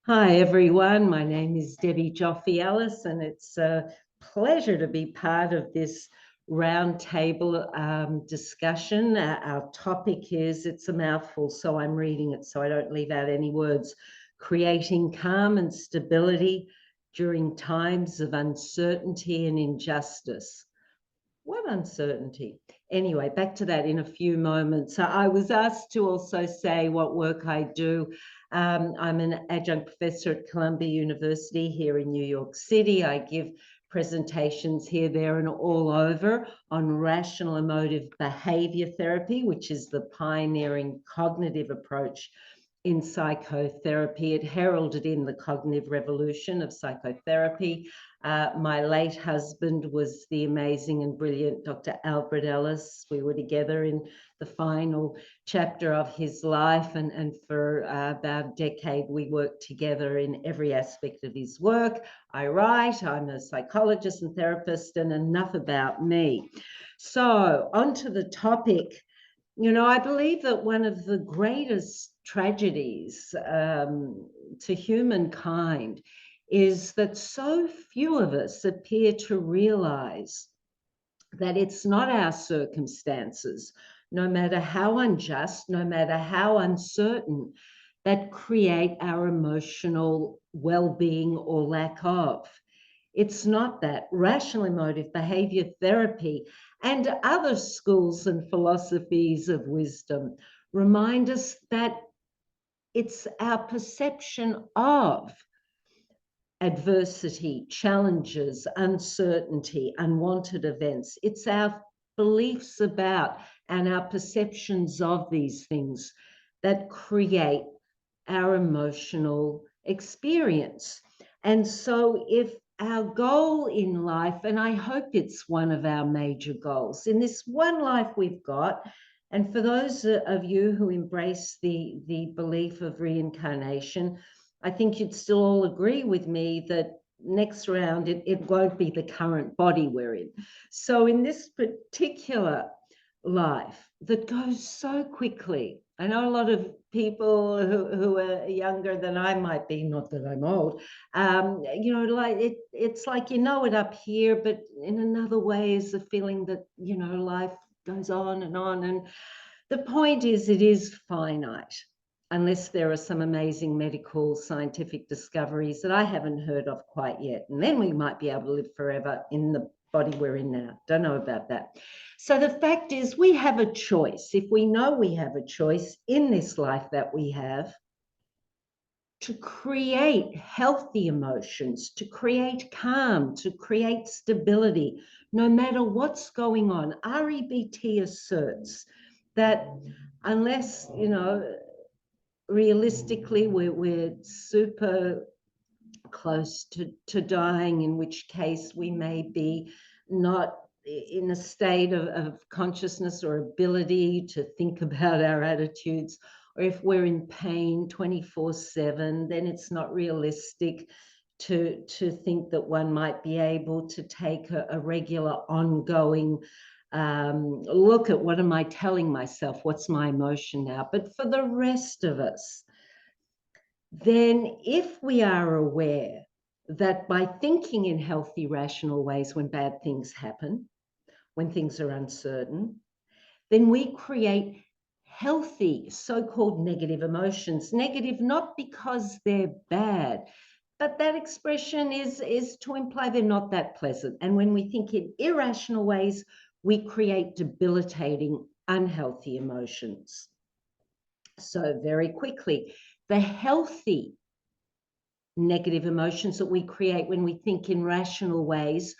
Hi, everyone. My name is Joffe Ellis, and it's a pleasure to be part of this roundtable discussion. Our topic is, it's a mouthful, so I'm reading it so I don't leave out any words, creating calm and stability during times of uncertainty and injustice. What uncertainty? Anyway, back to that in a few moments. So I was asked to also say what work I do. I'm an adjunct professor at Columbia University here in New York City. I give presentations here, there, and all over on rational emotive behavior therapy, which is the pioneering cognitive approach in psychotherapy. It heralded in the cognitive revolution of psychotherapy. My late husband was the amazing and brilliant Dr. Albert Ellis. We were together in the final chapter of his life, and for about a decade we worked together in every aspect of his work. I write, I'm a psychologist and therapist, and enough about me. So onto the topic. I believe that one of the greatest tragedies to humankind is that so few of us appear to realize that it's not our circumstances, no matter how unjust, no matter how uncertain, that create our emotional well-being or lack of. It's not that. Rational emotive behavior therapy and other schools and philosophies of wisdom remind us that it's our perception of adversity, challenges, uncertainty, unwanted events. It's our beliefs about and our perceptions of these things that create our emotional experience. And so if our goal in life, and I hope it's one of our major goals, in this one life we've got, and for those of you who embrace the belief of reincarnation, I think you'd still all agree with me that next round it won't be the current body we're in. So in this particular life that goes so quickly, I know a lot of people who are younger than I might be, not that I'm old, like it's like it up here, but in another way is the feeling that, life goes on and on. And the point is, it is finite, unless there are some amazing medical scientific discoveries that I haven't heard of quite yet. And then we might be able to live forever in the body we're in now. Don't know about that. So the fact is, we have a choice. If we know we have a choice in this life that we have, to create healthy emotions, to create calm, to create stability, no matter what's going on. REBT asserts that unless, realistically we're super close to dying, in which case we may be not in a state of consciousness or ability to think about our attitudes, or if we're in pain 24/7, then it's not realistic to think that one might be able to take a regular ongoing look at what am I telling myself, what's my emotion now. But for the rest of us, then if we are aware that by thinking in healthy, rational ways when bad things happen, when things are uncertain, then we create healthy, so-called negative emotions. Negative not because they're bad, but that expression is to imply they're not that pleasant. And when we think in irrational ways, we create debilitating, unhealthy emotions. So very quickly, the healthy negative emotions that we create when we think in rational ways,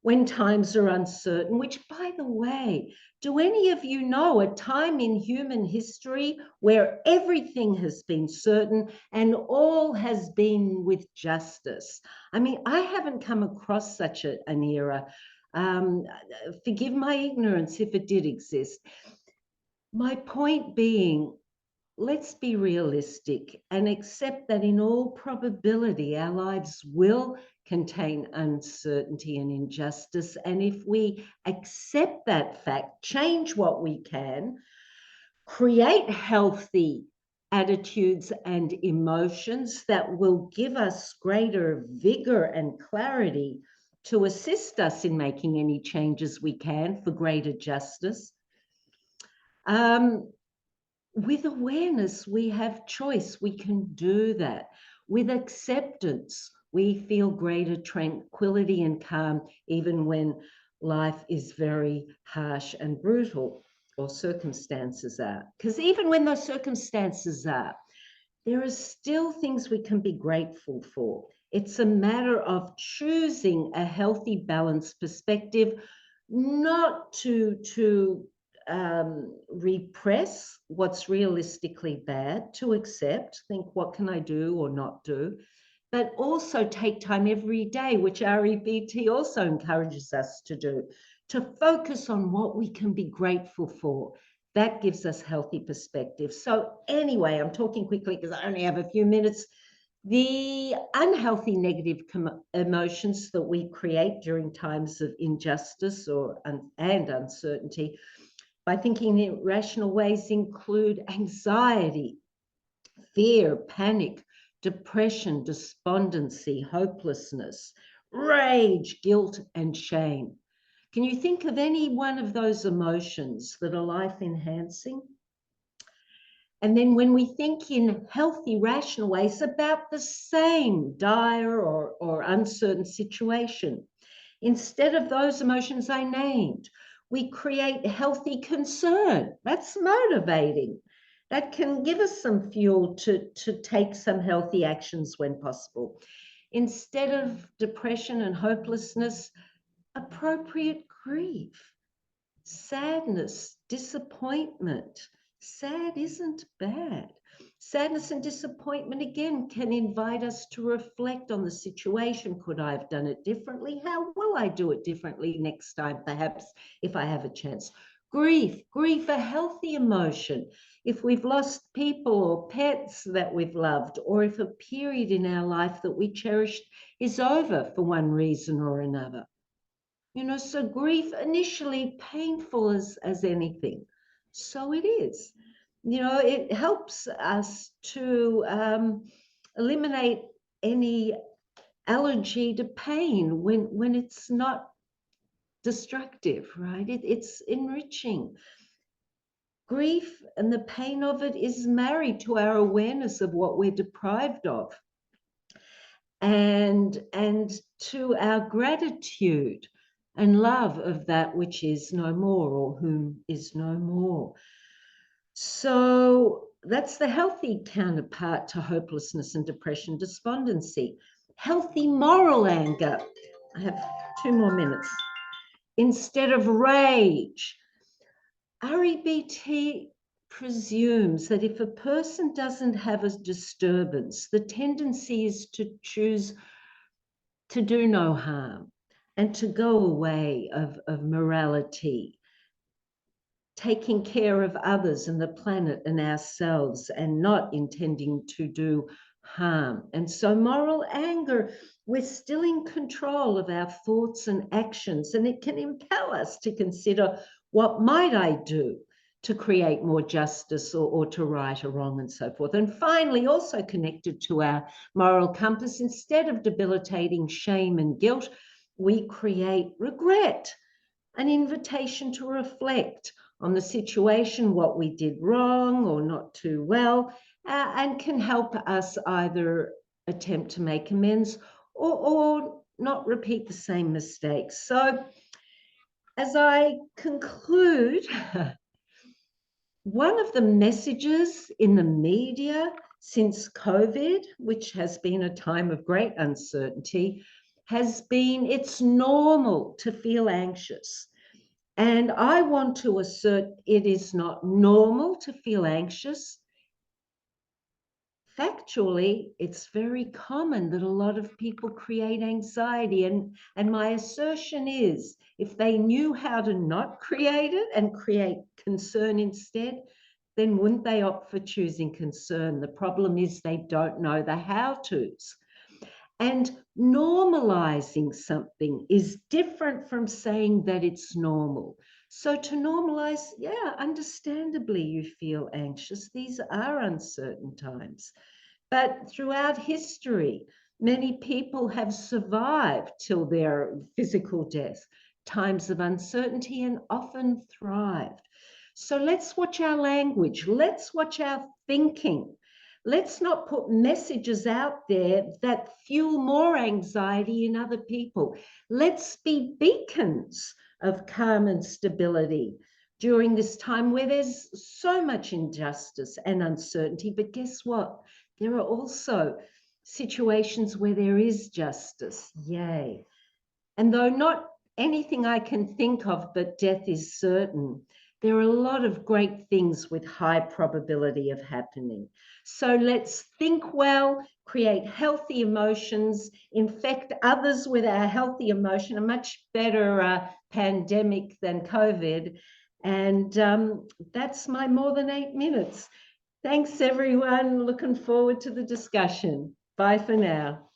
when times are uncertain, which, by the way, do any of you know a time in human history where everything has been certain and all has been with justice? I mean, I haven't come across such an era. Forgive my ignorance if it did exist. My point being, let's be realistic and accept that in all probability, our lives will contain uncertainty and injustice. And if we accept that fact, change what we can, create healthy attitudes and emotions that will give us greater vigor and clarity to assist us in making any changes we can for greater justice. With awareness, we have choice. We can do that. With acceptance, we feel greater tranquility and calm, even when life is very harsh and brutal, or circumstances are. Because even when those circumstances are, there are still things we can be grateful for. It's a matter of choosing a healthy, balanced perspective, not to repress what's realistically bad, to accept, think, what can I do or not do, but also take time every day, which REBT also encourages us to do, to focus on what we can be grateful for. That gives us healthy perspective. So anyway, I'm talking quickly because I only have a few minutes. The unhealthy negative emotions that we create during times of injustice and uncertainty by thinking in irrational ways include anxiety, fear, panic, depression, despondency, hopelessness, rage, guilt, and shame. Can you think of any one of those emotions that are life enhancing? And then when we think in healthy, rational ways about the same dire or uncertain situation, instead of those emotions I named, we create healthy concern. That's motivating. That can give us some fuel to take some healthy actions when possible. Instead of depression and hopelessness, appropriate grief, sadness, disappointment. Sad isn't bad. Sadness and disappointment, again, can invite us to reflect on the situation. Could I have done it differently? How will I do it differently next time, perhaps, if I have a chance? Grief, a healthy emotion. If we've lost people or pets that we've loved, or if a period in our life that we cherished is over for one reason or another. So grief, initially painful as anything. So it is. It helps us to eliminate any allergy to pain when it's not destructive, right? It's enriching. Grief and the pain of it is married to our awareness of what we're deprived of and to our gratitude and love of that which is no more or whom is no more. So that's the healthy counterpart to hopelessness and depression, despondency. Healthy moral anger. I have 2 more minutes. Instead of rage, REBT presumes that if a person doesn't have a disturbance, the tendency is to choose to do no harm and to go away of morality, taking care of others and the planet and ourselves and not intending to do harm. And so moral anger, we're still in control of our thoughts and actions, and it can impel us to consider, what might I do to create more justice or to right a wrong and so forth. And finally, also connected to our moral compass, instead of debilitating shame and guilt, we create regret, an invitation to reflect on the situation, what we did wrong or not too well, and can help us either attempt to make amends or not repeat the same mistakes. So as I conclude, one of the messages in the media since COVID, which has been a time of great uncertainty, has been it's normal to feel anxious. And I want to assert it is not normal to feel anxious. Factually, it's very common that a lot of people create anxiety. And my assertion is, if they knew how to not create it and create concern instead, then wouldn't they opt for choosing concern? The problem is they don't know the how-tos. And normalizing something is different from saying that it's normal. So to normalize, yeah, understandably you feel anxious. These are uncertain times. But throughout history, many people have survived till their physical death, times of uncertainty, and often thrived. So let's watch our language. Let's watch our thinking. Let's not put messages out there that fuel more anxiety in other people. Let's be beacons of calm and stability during this time where there's so much injustice and uncertainty. But guess what? There are also situations where there is justice. Yay. And though not anything I can think of but death is certain, there are a lot of great things with high probability of happening. So let's think well, create healthy emotions, infect others with our healthy emotion, a much better pandemic than COVID. And that's my more than 8 minutes. Thanks, everyone. Looking forward to the discussion. Bye for now.